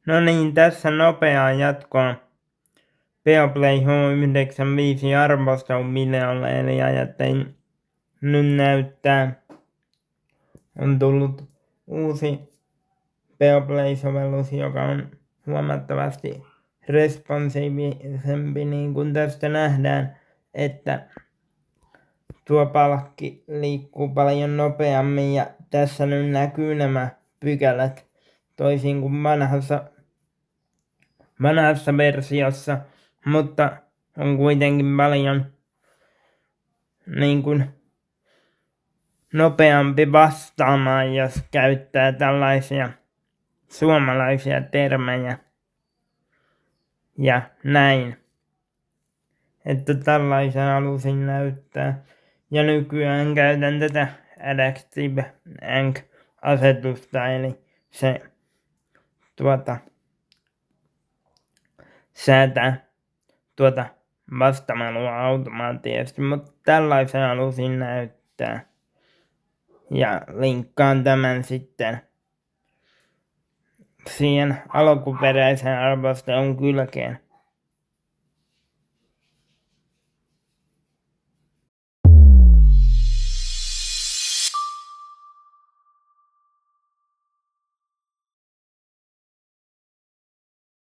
No niin, tässä nopeaa jatkoa Beoplay H95 arvosteluvideolle, eli ajattelin nyt näyttää. On tullut uusi Beoplay-sovellus, joka on huomattavasti responsiivisempi, niin kuin tästä nähdään, että tuo palkki liikkuu paljon nopeammin ja tässä nyt näkyy nämä pykälät toisin kuin vanhassa versiossa, mutta on kuitenkin paljon niin kuin nopeampi vastaamaan, jos käyttää tällaisia suomalaisia termejä ja näin. Että tällaisen halusin näyttää. Ja nykyään käytän tätä Adaptive Ank-asetusta, eli se säätää vastamelua automaattisesti, mutta tällaisen halusin näyttää. Ja linkkaan tämän sitten siihen alkuperäisen arvostelun kylkeen.